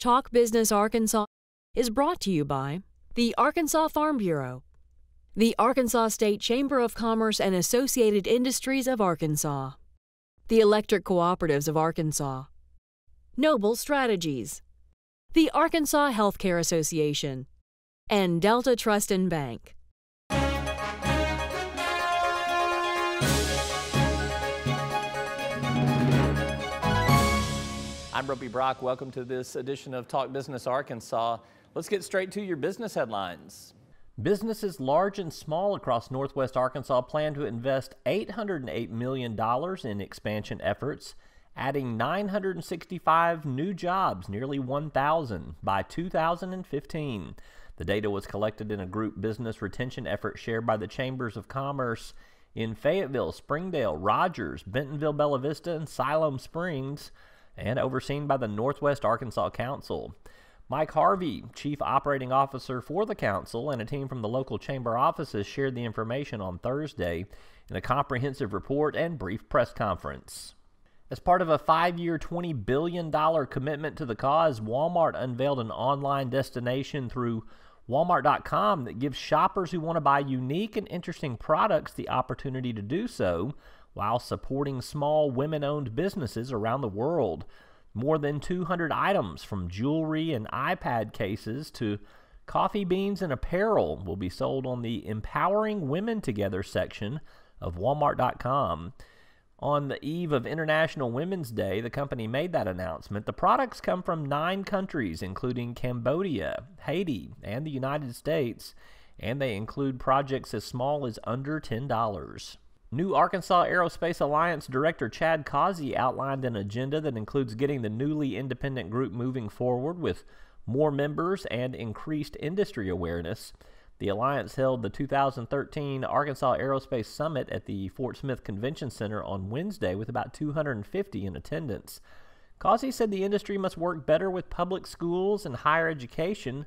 Talk Business Arkansas is brought to you by the Arkansas Farm Bureau, the Arkansas State Chamber of Commerce and Associated Industries of Arkansas, the Electric Cooperatives of Arkansas, Noble Strategies, the Arkansas Healthcare Association, and Delta Trust and Bank. I'm R-Beebe. Welcome to this edition of Talk Business Arkansas. Let's get straight to your business headlines. Businesses large and small across Northwest Arkansas plan to invest $808 million in expansion efforts, adding 965 new jobs, nearly 1,000, by 2015. The data was collected in a group business retention effort shared by the Chambers of Commerce in Fayetteville, Springdale, Rogers, Bentonville, Bella Vista, and Siloam Springs, and overseen by the Northwest Arkansas Council. Mike Harvey, Chief Operating Officer for the Council, and a team from the local chamber offices shared the information on Thursday in a comprehensive report and brief press conference. As part of a 5-year, $20 billion commitment to the cause, Walmart unveiled an online destination through Walmart.com that gives shoppers who want to buy unique and interesting products the opportunity to do so, while supporting small women-owned businesses around the world. More than 200 items, from jewelry and iPad cases to coffee beans and apparel, will be sold on the Empowering Women Together section of Walmart.com. On the eve of International Women's Day, the company made that announcement. The products come from 9 countries, including Cambodia, Haiti, and the United States, and they include projects as small as under $10. New Arkansas Aerospace Alliance Director Chad Causey outlined an agenda that includes getting the newly independent group moving forward with more members and increased industry awareness. The Alliance held the 2013 Arkansas Aerospace Summit at the Fort Smith Convention Center on Wednesday with about 250 in attendance. Causey said the industry must work better with public schools and higher education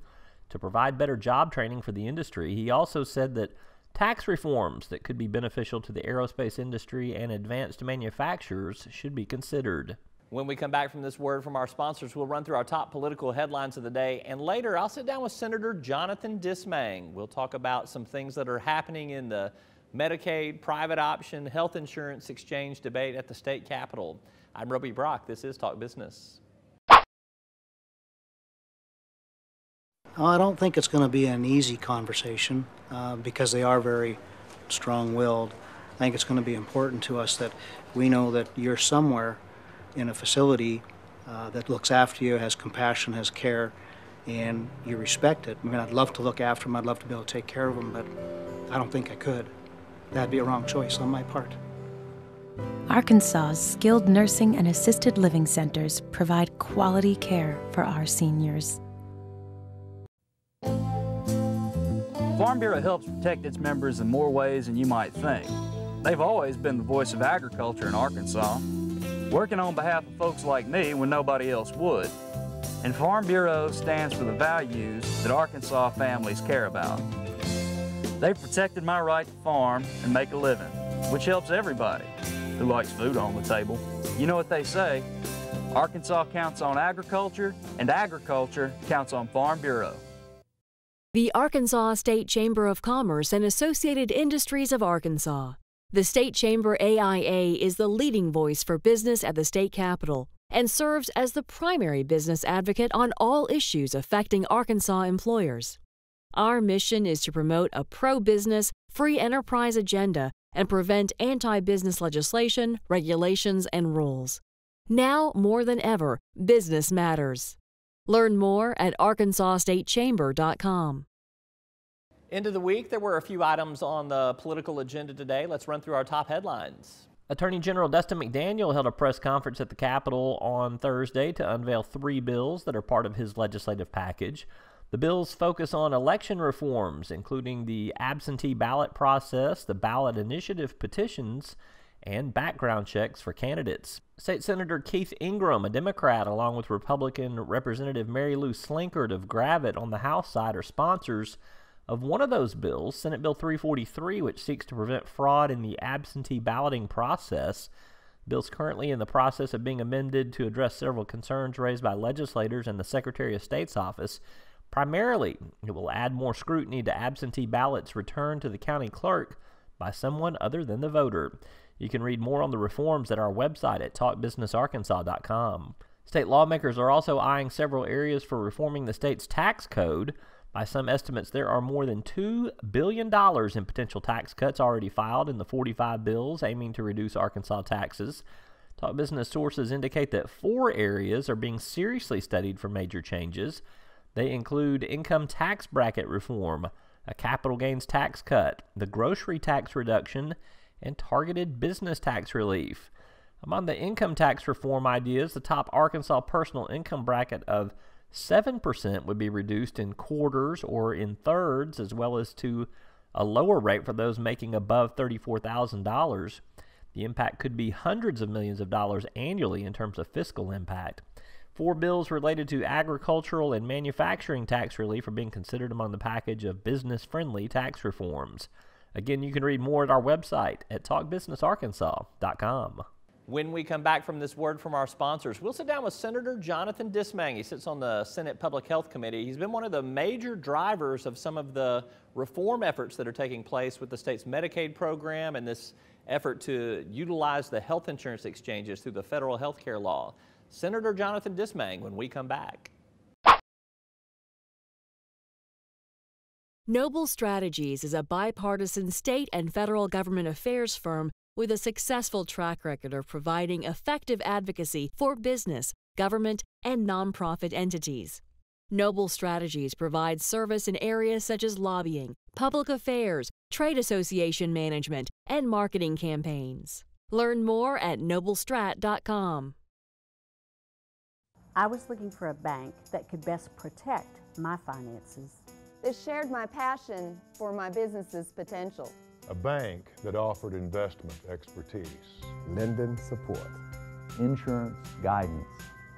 to provide better job training for the industry. He also said that tax reforms that could be beneficial to the aerospace industry and advanced manufacturers should be considered. When we come back from this word from our sponsors, we'll run through our top political headlines of the day, and later I'll sit down with Senator Jonathan Dismang. We'll talk about some things that are happening in the Medicaid, private option, health insurance exchange debate at the state capitol. I'm R-Beebe. This is Talk Business. I don't think it's going to be an easy conversation because they are very strong-willed. I think it's going to be important to us that we know that you're somewhere in a facility that looks after you, has compassion, has care, and you respect it. I mean, I'd love to look after them, I'd love to be able to take care of them, but I don't think I could. That'd be a wrong choice on my part. Arkansas's skilled nursing and assisted living centers provide quality care for our seniors. Farm Bureau helps protect its members in more ways than you might think. They've always been the voice of agriculture in Arkansas, working on behalf of folks like me when nobody else would. And Farm Bureau stands for the values that Arkansas families care about. They've protected my right to farm and make a living, which helps everybody who likes food on the table. You know what they say, Arkansas counts on agriculture, and agriculture counts on Farm Bureau. The Arkansas State Chamber of Commerce and Associated Industries of Arkansas. The State Chamber AIA is the leading voice for business at the state capitol and serves as the primary business advocate on all issues affecting Arkansas employers. Our mission is to promote a pro-business, free enterprise agenda and prevent anti-business legislation, regulations, and rules. Now more than ever, business matters. Learn more at arkansasstatechamber.com. End of the week, there were a few items on the political agenda today. Let's run through our top headlines. Attorney General Dustin McDaniel held a press conference at the Capitol on Thursday to unveil 3 bills that are part of his legislative package. The bills focus on election reforms, including the absentee ballot process, the ballot initiative petitions, and background checks for candidates. State Senator Keith Ingram, a Democrat, along with Republican Representative Mary Lou Slinkard of Gravette on the House side, are sponsors of one of those bills, Senate Bill 343, which seeks to prevent fraud in the absentee balloting process. The bill's currently in the process of being amended to address several concerns raised by legislators and the Secretary of State's office. Primarily, it will add more scrutiny to absentee ballots returned to the county clerk by someone other than the voter. You can read more on the reforms at our website at talkbusinessarkansas.com. State lawmakers are also eyeing several areas for reforming the state's tax code. By some estimates, there are more than $2 billion in potential tax cuts already filed in the 45 bills aiming to reduce Arkansas taxes. Talk Business sources indicate that 4 areas are being seriously studied for major changes. They include income tax bracket reform, a capital gains tax cut, the grocery tax reduction, and targeted business tax relief. Among the income tax reform ideas, the top Arkansas personal income bracket of 7% would be reduced in quarters or in thirds, as well as to a lower rate for those making above $34,000. The impact could be hundreds of millions of dollars annually in terms of fiscal impact. 4 bills related to agricultural and manufacturing tax relief are being considered among the package of business-friendly tax reforms. Again, you can read more at our website at talkbusinessarkansas.com. When we come back from this word from our sponsors, we'll sit down with Senator Jonathan Dismang. He sits on the Senate Public Health Committee. He's been one of the major drivers of some of the reform efforts that are taking place with the state's Medicaid program and this effort to utilize the health insurance exchanges through the federal health care law. Senator Jonathan Dismang when we come back. Noble Strategies is a bipartisan state and federal government affairs firm with a successful track record of providing effective advocacy for business, government, and nonprofit entities. Noble Strategies provides service in areas such as lobbying, public affairs, trade association management, and marketing campaigns. Learn more at noblestrat.com. I was looking for a bank that could best protect my finances. That shared my passion for my business's potential. A bank that offered investment expertise, lending support, insurance guidance.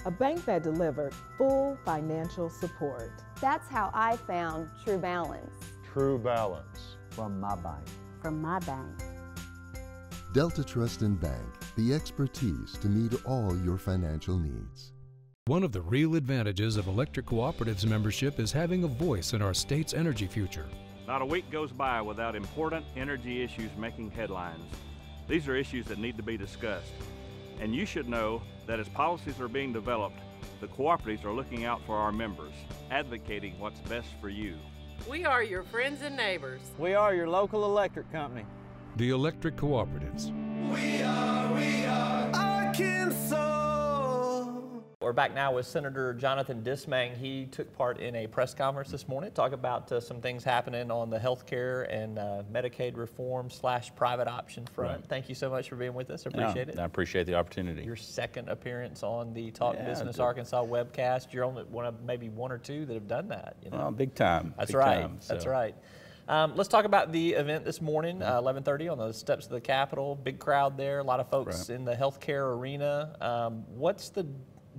A bank that delivered full financial support. That's how I found True Balance. True Balance. From my bank. From my bank. Delta Trust and Bank, the expertise to meet all your financial needs. One of the real advantages of electric cooperatives membership is having a voice in our state's energy future. Not a week goes by without important energy issues making headlines. These are issues that need to be discussed. And you should know that as policies are being developed, the cooperatives are looking out for our members, advocating what's best for you. We are your friends and neighbors. We are your local electric company. The electric cooperatives. We are Arkansas. We're back now with Senator Jonathan Dismang. He took part in a press conference this morning to talk about some things happening on the health care and Medicaid reform / private option front. Right. Thank you so much for being with us. I appreciate it. I appreciate the opportunity. Your second appearance on the Talk Business Arkansas webcast. You're only one of maybe 1 or 2 that have done that. You know? Big time. That's big right. Time, so. That's right. Let's talk about the event this morning, 11:30 on the steps of the Capitol. Big crowd there, a lot of folks in the healthcare arena. What's the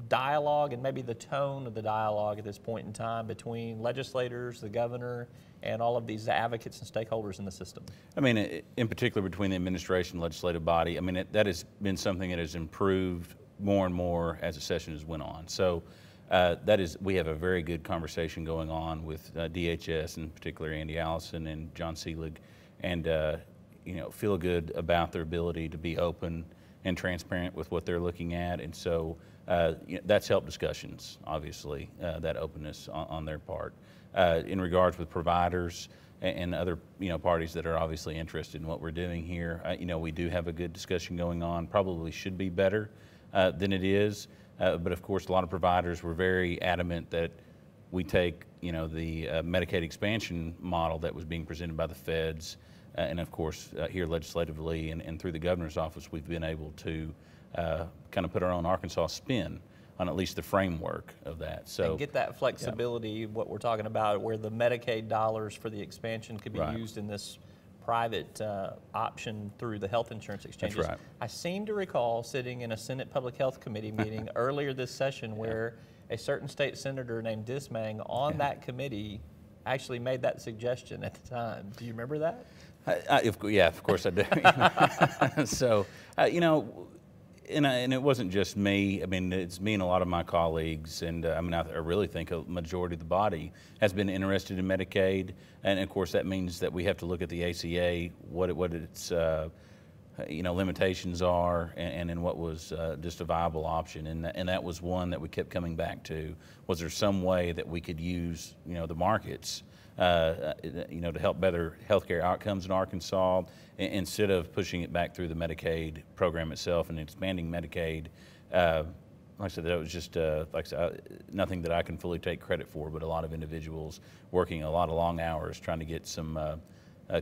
dialogue and maybe the tone of the dialogue at this point in time between legislators, the governor, and all of these advocates and stakeholders in the system? I mean, in particular between the administration and legislative body, I mean, that has been something that has improved more and more as the session has went on. So we have a very good conversation going on with DHS, in particular Andy Allison and John Seelig, and feel good about their ability to be open and transparent with what they're looking at. And so that's helped discussions, obviously, that openness on their part. In regards with providers and other parties that are obviously interested in what we're doing here, we do have a good discussion going on. Probably should be better than it is, but of course a lot of providers were very adamant that we take the Medicaid expansion model that was being presented by the feds, and of course here legislatively and through the governor's office we've been able to kind of put our own Arkansas spin on at least the framework of that. So and get that flexibility, what we're talking about, where the Medicaid dollars for the expansion could be used in this private option through the health insurance exchanges. That's right. I seem to recall sitting in a Senate Public Health Committee meeting earlier this session where a certain state senator named Dismang on that committee actually made that suggestion at the time. Do you remember that? Yeah, of course I do. So, And it wasn't just me. I mean, it's me and a lot of my colleagues, and I mean, I really think a majority of the body has been interested in Medicaid, and of course that means that we have to look at the ACA, what its limitations are, and what was just a viable option, and that was one that we kept coming back to. Was there some way that we could use the markets to help better healthcare outcomes in Arkansas, instead of pushing it back through the Medicaid program itself and expanding Medicaid? Like I said, that was just nothing that I can fully take credit for, but a lot of individuals working a lot of long hours trying to get some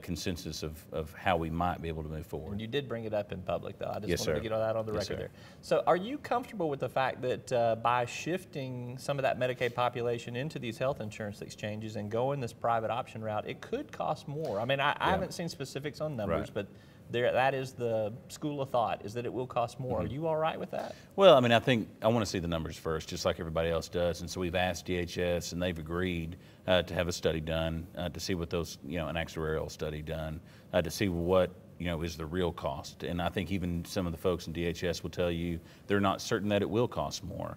consensus of how we might be able to move forward. And you did bring it up in public, though. I just Yes, wanted sir. to get that on the Yes, record sir. there. So are you comfortable with the fact that by shifting some of that Medicaid population into these health insurance exchanges and going this private option route, it could cost more? I mean, I haven't seen specifics on numbers, Right. but that is the school of thought, is that it will cost more. Are you all right with that? Well, I mean, I want to see the numbers first, just like everybody else does. And so we've asked DHS, and they've agreed to have a study done to see what those, an actuarial study done to see what, is the real cost. And I think even some of the folks in DHS will tell you they're not certain that it will cost more.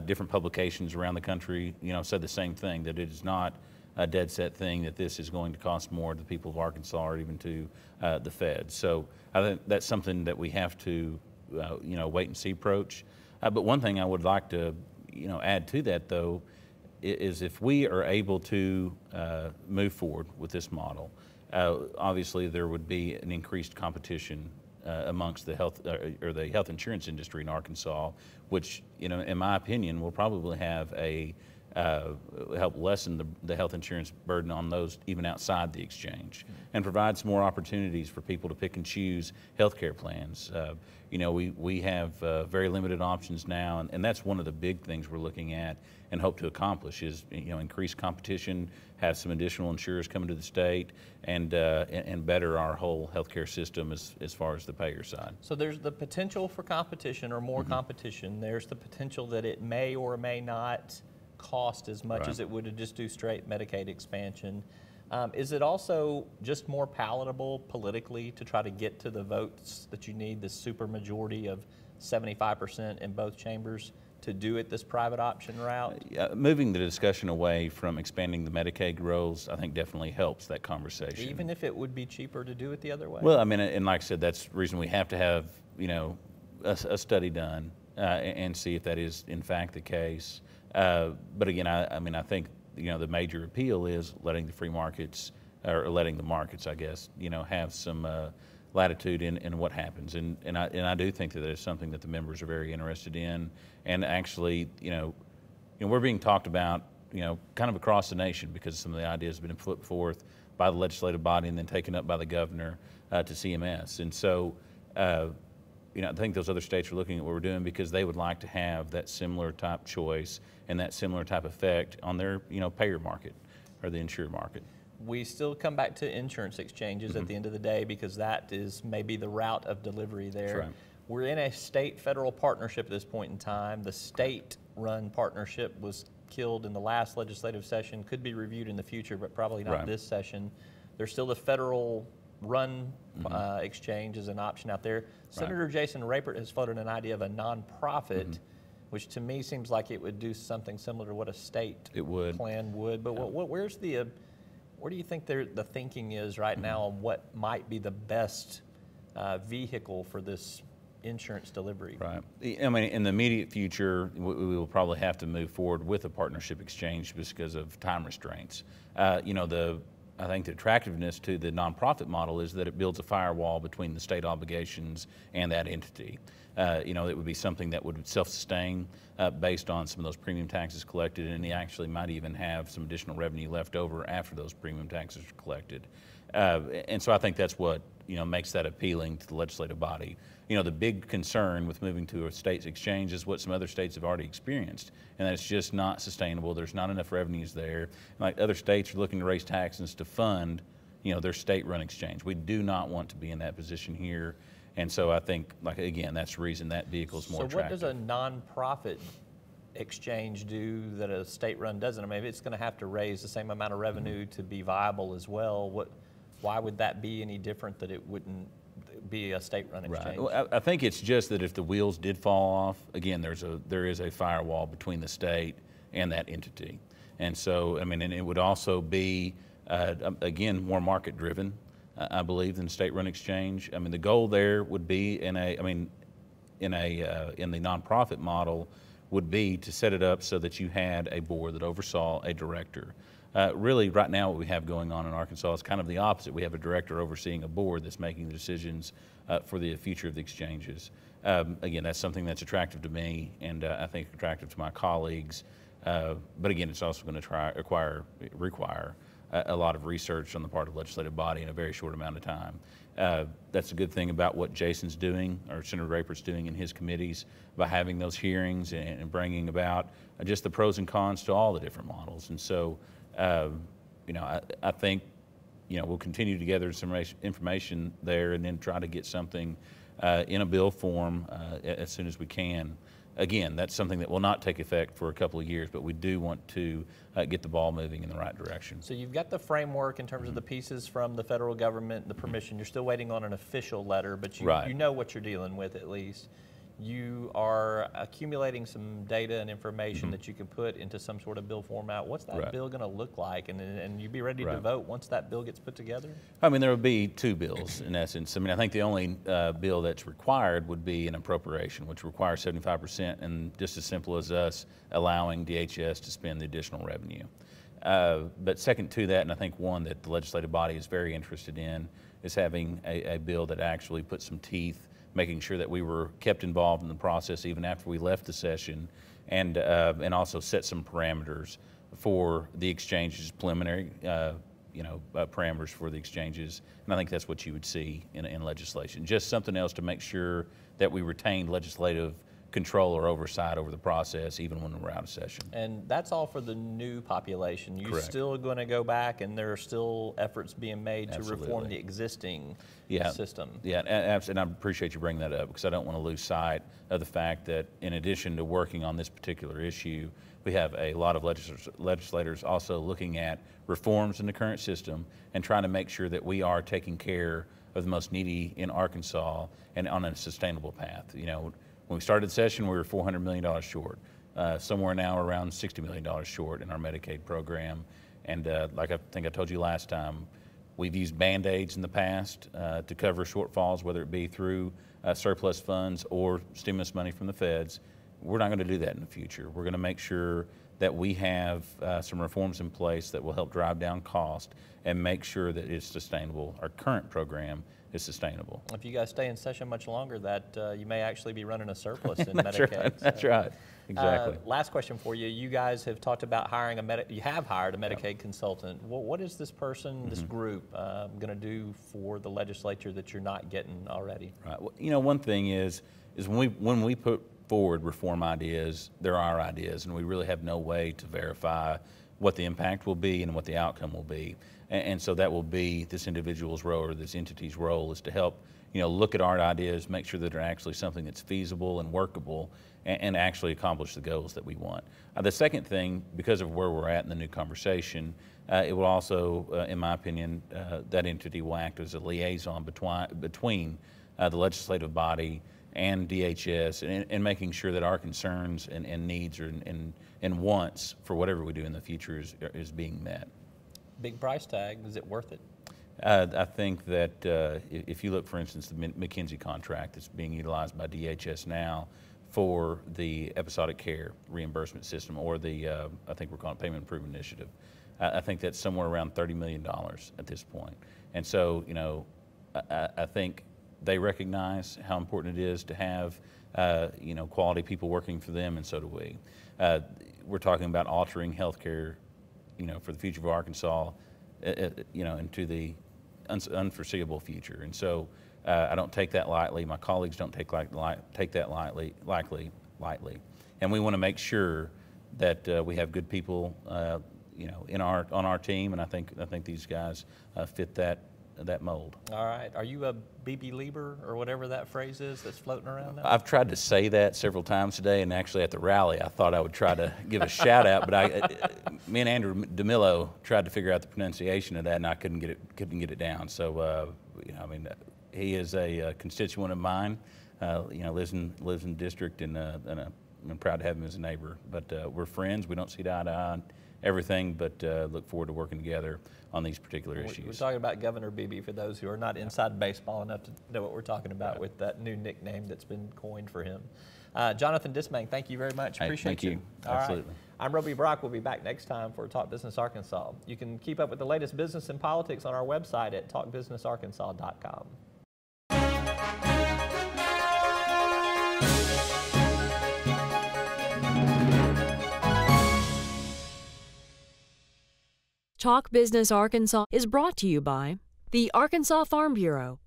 Different publications around the country, said the same thing, that it is not a dead set thing that this is going to cost more to the people of Arkansas or even to the feds. So I think that's something that we have to, wait and see approach. But one thing I would like to, add to that, though, is if we are able to move forward with this model, obviously there would be an increased competition amongst the health or the health insurance industry in Arkansas, which, in my opinion, will probably have help lessen the health insurance burden on those even outside the exchange, and provide some more opportunities for people to pick and choose health care plans. We have very limited options now, and that's one of the big things we're looking at and hope to accomplish is increased competition, have some additional insurers come into the state, and better our whole healthcare system as far as the payer side. So there's the potential for competition or more competition. There's the potential that it may or may not cost as much as it would to just do straight Medicaid expansion. Is it also just more palatable politically to try to get to the votes that you need, the supermajority of 75% in both chambers, to do it this private option route? Moving the discussion away from expanding the Medicaid roles, I think definitely helps that conversation. Even if it would be cheaper to do it the other way? Well, I mean, and like I said, that's the reason we have to have, a study done and see if that is in fact the case. But again, I think, the major appeal is letting the free markets, or letting the markets, I guess, have some latitude in what happens. And I do think that is something that the members are very interested in. And actually, we're being talked about, kind of across the nation, because some of the ideas have been put forth by the legislative body and then taken up by the governor to CMS. And so, I think those other states are looking at what we're doing because they would like to have that similar type choice and that similar type effect on their, payer market or the insurer market. We still come back to insurance exchanges at the end of the day, because that is maybe the route of delivery there. That's right. We're in a state-federal partnership at this point in time. The state-run partnership was killed in the last legislative session, could be reviewed in the future, but probably not this session. There's still the federal-run exchange as an option out there. Senator Jason Rapert has floated an idea of a nonprofit, which to me seems like it would do something similar to what a state plan would. But where do you think the thinking is right now on what might be the best vehicle for this insurance delivery? Right. I mean, in the immediate future, we will probably have to move forward with a partnership exchange just because of time restraints. I think the attractiveness to the nonprofit model is that it builds a firewall between the state obligations and that entity. It would be something that would self-sustain based on some of those premium taxes collected, and they actually might even have some additional revenue left over after those premium taxes are collected. And so I think that's what makes that appealing to the legislative body. The big concern with moving to a state's exchange is what some other states have already experienced, and that it's just not sustainable. There's not enough revenues there. Like other states are looking to raise taxes to fund, their state-run exchange. We do not want to be in that position here, and so I think, again, that's the reason that vehicle is more attractive. So what does a nonprofit exchange do that a state-run doesn't? I mean, if it's going to have to raise the same amount of revenue to be viable as well, why would that be any different that it wouldn't be a state-run exchange? Right. Well, I think it's just that if the wheels did fall off, again, there is a firewall between the state and that entity. And so, I mean, and it would also be, again, more market-driven, I believe, than state-run exchange. I mean, the goal there would be in the nonprofit model would be to set it up so that you had a board that oversaw a director. Really, right now, what we have going on in Arkansas is kind of the opposite. We have a director overseeing a board that's making the decisions for the future of the exchanges. Again, that's something that's attractive to me, and I think attractive to my colleagues. But again, it's also going to require a lot of research on the part of the legislative body in a very short amount of time. That's a good thing about what Jason's doing, or Senator Rapert's doing in his committees, by having those hearings and bringing about just the pros and cons to all the different models. And so, you know, I think, you know, we'll continue to gather some information there and then try to get something in a bill form as soon as we can. Again, that's something that will not take effect for a couple of years, but we do want to get the ball moving in the right direction. So you've got the framework in terms of the pieces from the federal government, the permission. You're still waiting on an official letter, but you know what you're dealing with at least. You are accumulating some data and information that you can put into some sort of bill format. What's that bill going to look like? And you be ready to vote once that bill gets put together? I mean, there will be two bills in essence. I mean, I think the only bill that's required would be an appropriation, which requires 75%, and just as simple as us allowing DHS to spend the additional revenue. But second to that, and I think one that the legislative body is very interested in, is having a bill that actually puts some teeth, making sure that we were kept involved in the process even after we left the session, and also set some parameters for the exchanges, preliminary parameters for the exchanges. And I think that's what you would see in legislation. Just something else to make sure that we retain legislative control or oversight over the process even when we're out of session. And that's all for the new population. You're still going to go back, and there are still efforts being made to reform the existing system. Yeah, and I appreciate you bringing that up, because I don't want to lose sight of the fact that in addition to working on this particular issue, we have a lot of legislators also looking at reforms in the current system and trying to make sure that we are taking care of the most needy in Arkansas and on a sustainable path. You know, when we started the session, we were $400 million short. Somewhere now around $60 million short in our Medicaid program. And like I think I told you last time, we've used Band-Aids in the past to cover shortfalls, whether it be through surplus funds or stimulus money from the feds. We're not going to do that in the future. We're going to make sure that we have some reforms in place that will help drive down cost and make sure that it's sustainable. Our current program is sustainable. If you guys stay in session much longer, that you may actually be running a surplus in Medicaid. Right. That's right. Exactly. Last question for you. You guys have talked about hiring you have hired a Medicaid consultant. What is this person, this group, going to do for the legislature that you're not getting already? Right. Well, you know, one thing is when we put forward reform ideas, they're our ideas, and we really have no way to verify what the impact will be and what the outcome will be. And so that will be this individual's role, or this entity's role, is to help, you know, look at our ideas, make sure that they're actually something that's feasible and workable, and actually accomplish the goals that we want. The second thing, because of where we're at in the new conversation, it will also, in my opinion, that entity will act as a liaison between the legislative body and DHS, and making sure that our concerns and needs and wants for whatever we do in the future is being met. Big price tag, is it worth it? I think that if you look, for instance, the McKinsey contract that's being utilized by DHS now for the episodic care reimbursement system, or the, I think we're calling it Payment Improvement Initiative, I think that's somewhere around $30 million at this point. And so, you know, I think they recognize how important it is to have, you know, quality people working for them, and so do we. We're talking about altering healthcare, you know, for the future of Arkansas, you know, into the unforeseeable future. And so I don't take that lightly. My colleagues don't take that lightly. And we want to make sure that we have good people, you know, on our team. And I think these guys fit that mold. All right. Are you a BB Lieber, or whatever that phrase is that's floating around now? I've tried to say that several times today, and actually at the rally I thought I would try to give a shout out, but me and Andrew DeMillo tried to figure out the pronunciation of that, and I couldn't get it down. So you know, I mean, he is a constituent of mine. You know, lives in the district, and I'm proud to have him as a neighbor. But we're friends. We don't see eye to eye on everything, but look forward to working together on these particular issues. We're talking about Governor Beebe for those who are not inside baseball enough to know what we're talking about with that new nickname that's been coined for him. Jonathan Dismang, thank you very much. Appreciate thank you. Absolutely. Right. I'm R-Beebe Brock. We'll be back next time for Talk Business Arkansas. You can keep up with the latest business and politics on our website at talkbusinessarkansas.com. Talk Business Arkansas is brought to you by the Arkansas Farm Bureau,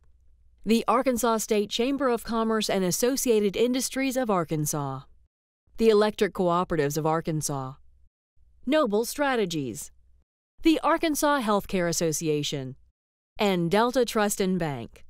the Arkansas State Chamber of Commerce and Associated Industries of Arkansas, the Electric Cooperatives of Arkansas, Noble Strategies, the Arkansas Healthcare Association, and Delta Trust and Bank.